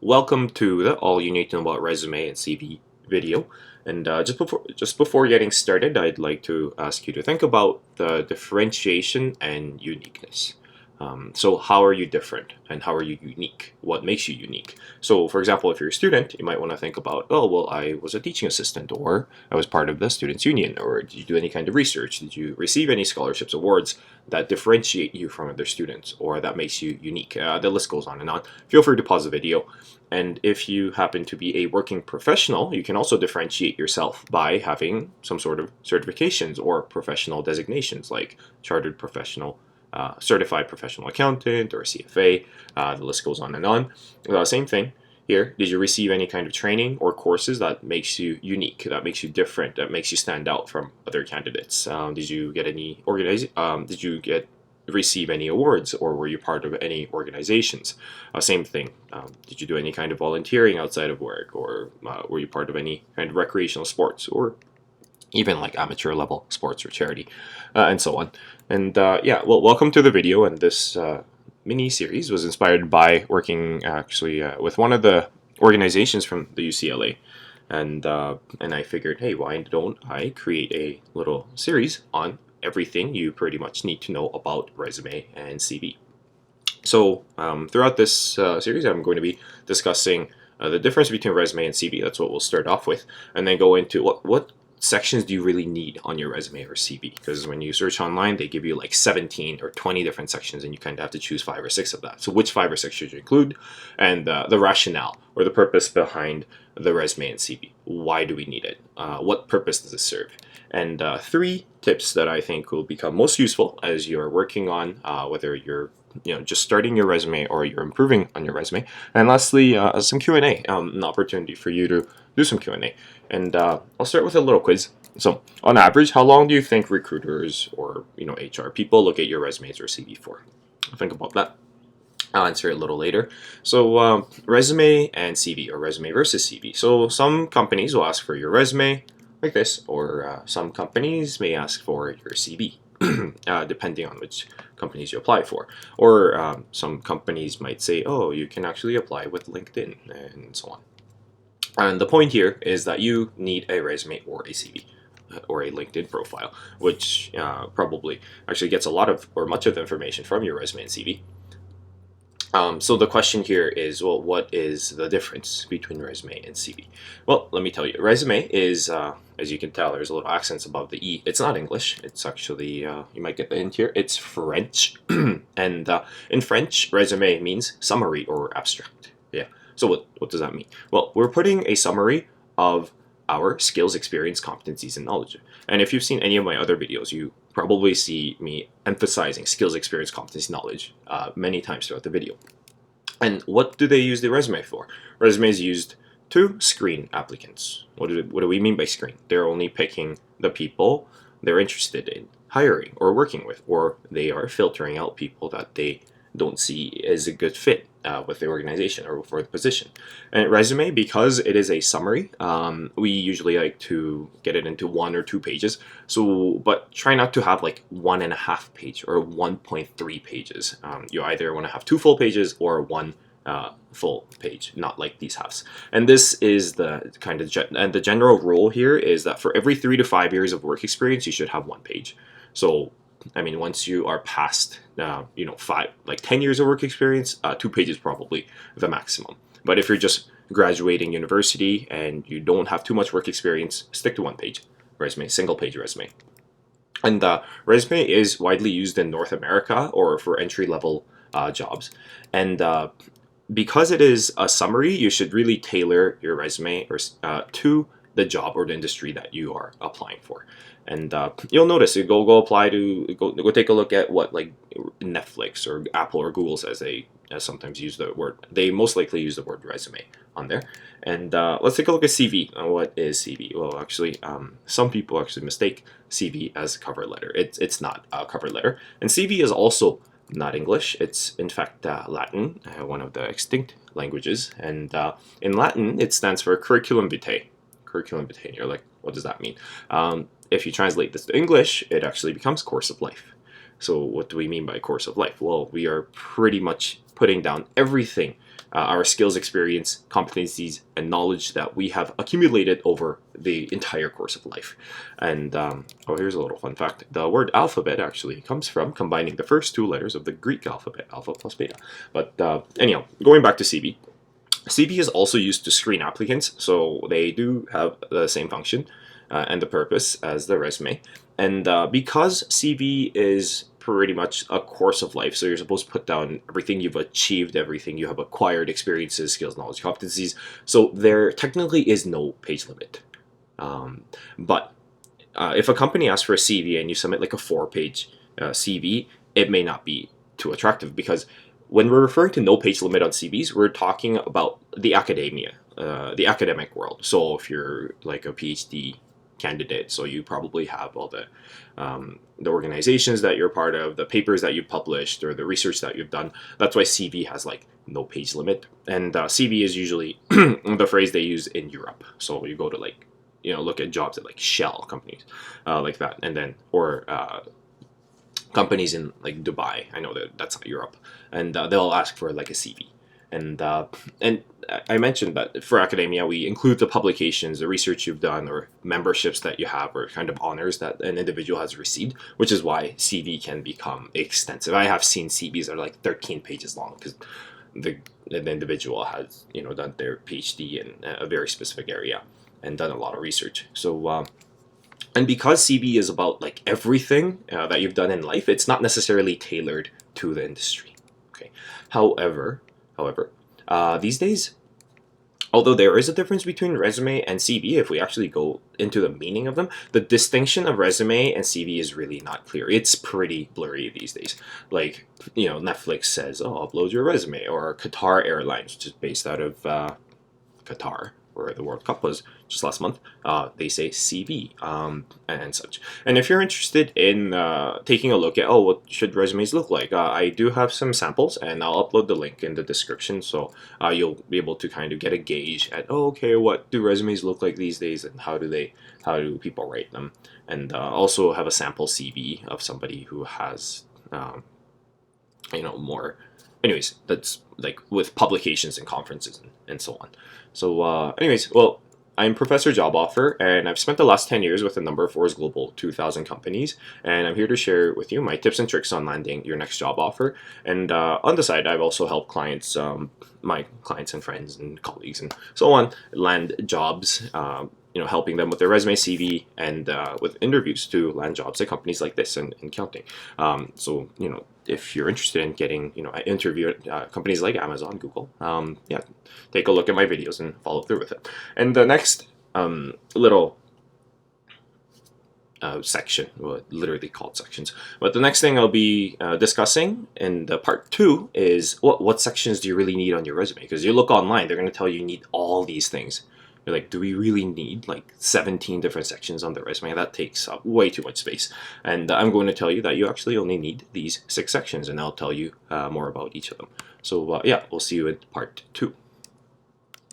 welcome to the All You Need to Know About Resume and CV video. And just before getting started, I'd like to ask you to think about the differentiation and uniqueness. So how are you different and how are you unique? What makes you unique? So for example, if you're a student, you might want to think about, oh, well, I was a teaching assistant, or I was part of the Students' Union, or did you do any kind of research? Did you receive any scholarships, awards that differentiate you from other students or that makes you unique? The list goes on and on. Feel free to pause the video. And if you happen to be a working professional, you can also differentiate yourself by having some sort of certifications or professional designations like chartered professional, certified professional accountant, or CFA. The list goes on and on. Same thing here. Did you receive any kind of training or courses that makes you unique, that makes you different, that makes you stand out from other candidates? Did you get any receive any awards, or were you part of any organizations? Same thing. Did you do any kind of volunteering outside of work, or were you part of any kind of recreational sports, or even like amateur level sports or charity, and so on. And yeah, well, welcome to the video. And this mini series was inspired by working actually with one of the organizations from the UCLA, and I figured, hey, why don't I create a little series on everything you pretty much need to know about resume and CV. So throughout this series, I'm going to be discussing the difference between resume and CV. That's what we'll start off with, and then go into what sections do you really need on your resume or CV? Because when you search online, they give you like 17 or 20 different sections, and you kind of have to choose 5 or 6 of that. So which 5 or 6 should you include? And the rationale, or the purpose behind the resume and CV. Why do we need it? What purpose does it serve? And 3 tips that I think will become most useful as you're working on whether you're just starting your resume or you're improving on your resume. And lastly, some Q&A, an opportunity for you to do some Q&A. And I'll start with a little quiz. So on average, how long do you think recruiters or HR people look at your resumes or CV for? Think about that. I'll answer it a little later. So resume and CV, or resume versus CV. So some companies will ask for your resume like this, or some companies may ask for your CV, depending on which companies you apply for. Or some companies might say, oh, you can actually apply with LinkedIn, and so on. And the point here is that you need a resume or a CV or a LinkedIn profile, which probably actually gets a lot of or much of the information from your resume and CV. So the question here is, well, what is the difference between resume and CV? Well, let me tell you. Resume is, as you can tell, there's a little accents above the E. It's not English. It's actually, you might get the hint here, it's French. And in French, resume means summary or abstract. Yeah. So what does that mean? Well, we're putting a summary of our skills, experience, competencies, and knowledge. And if you've seen any of my other videos, you probably see me emphasizing skills, experience, competency, knowledge many times throughout the video. And what do they use the resume for? Resume is used to screen applicants. What do we mean by screen? They're only picking the people they're interested in hiring or working with, or they are filtering out people that they don't see as a good fit with the organization or for the position. And resume, because it is a summary, we usually like to get it into 1 or 2 pages. So, but try not to have like 1.5 page or 1.3 pages. You either want to have 2 full pages or 1 full page, not like these halves. And this is the kind of and the general rule here is that for every 3 to 5 years of work experience, you should have 1 page. So I mean, once you are past, 10 years of work experience, 2 pages probably the maximum. But if you're just graduating university and you don't have too much work experience, stick to 1 page resume, single page resume. And resume is widely used in North America or for entry level jobs. And because it is a summary, you should really tailor your resume to the job or the industry that you are applying for. And you'll notice, you go apply to go take a look at what like Netflix or Apple or Google says. They sometimes use the word. They most likely use the word resume on there. And let's take a look at CV. What is CV? Well, actually, some people actually mistake CV as a cover letter. It's not a cover letter. And CV is also not English. It's in fact Latin, one of the extinct languages. And in Latin, it stands for curriculum vitae. Curriculum vitae. And you're like, what does that mean? If you translate this to English, it actually becomes course of life. So what do we mean by course of life? Well, we are pretty much putting down everything, our skills, experience, competencies, and knowledge that we have accumulated over the entire course of life. And here's a little fun fact. The word alphabet actually comes from combining the first two letters of the Greek alphabet, alpha plus beta. But anyhow, going back to CV. CV is also used to screen applicants, so they do have the same function and the purpose as the resume. And because CV is pretty much a course of life, so you're supposed to put down everything you've achieved, everything you have acquired, experiences, skills, knowledge, competencies. So there technically is no page limit. But if a company asks for a CV and you submit like a 4-page CV, it may not be too attractive, because when we're referring to no page limit on CVs, we're talking about the academia, the academic world. So if you're like a PhD candidate, so you probably have all the organizations that you're part of, the papers that you've published, or the research that you've done. That's why CV has like no page limit. And CV is usually the phrase they use in Europe. So you go to like, look at jobs at like Shell companies, like that, and then or companies in like Dubai. I know that's not Europe, and they'll ask for like a CV. And I mentioned that for academia, we include the publications, the research you've done, or memberships that you have, or kind of honors that an individual has received, which is why CV can become extensive. I have seen CVs that are like 13 pages long because the individual has done their PhD in a very specific area and done a lot of research. So and because CV is about like everything that you've done in life, it's not necessarily tailored to the industry. Okay. However, these days, although there is a difference between resume and CV, if we actually go into the meaning of them, the distinction of resume and CV is really not clear. It's pretty blurry these days. Like, Netflix says, "Oh, upload your resume," or QATAR Airlines, which is based out of Qatar, where the World Cup was just last month, they say CV and such. And if you're interested in taking a look at, what should resumes look like, I do have some samples, and I'll upload the link in the description, so you'll be able to kind of get a gauge at, okay, what do resumes look like these days, and how do people write them, and also have a sample CV of somebody who has more. Anyways, that's like with publications and conferences and so on. So anyways, well, I'm Professor Job Offer, and I've spent the last 10 years with a number of Forbes Global 2000 companies, and I'm here to share with you my tips and tricks on landing your next job offer. And on the side, I've also helped clients, my clients and friends and colleagues and so on, land jobs, helping them with their resume, CV, and with interviews to land jobs at companies like this and counting. So, if you're interested in getting, an interview at companies like Amazon, Google, take a look at my videos and follow through with it. And the next little section, well, literally called sections, but the next thing I'll be discussing in the part 2 is what sections do you really need on your resume? Because you look online, they're going to tell you need all these things. You're like, do we really need like 17 different sections on the resume? That takes up way too much space. And I'm going to tell you that you actually only need these 6 sections, and I'll tell you more about each of them. So we'll see you in part 2.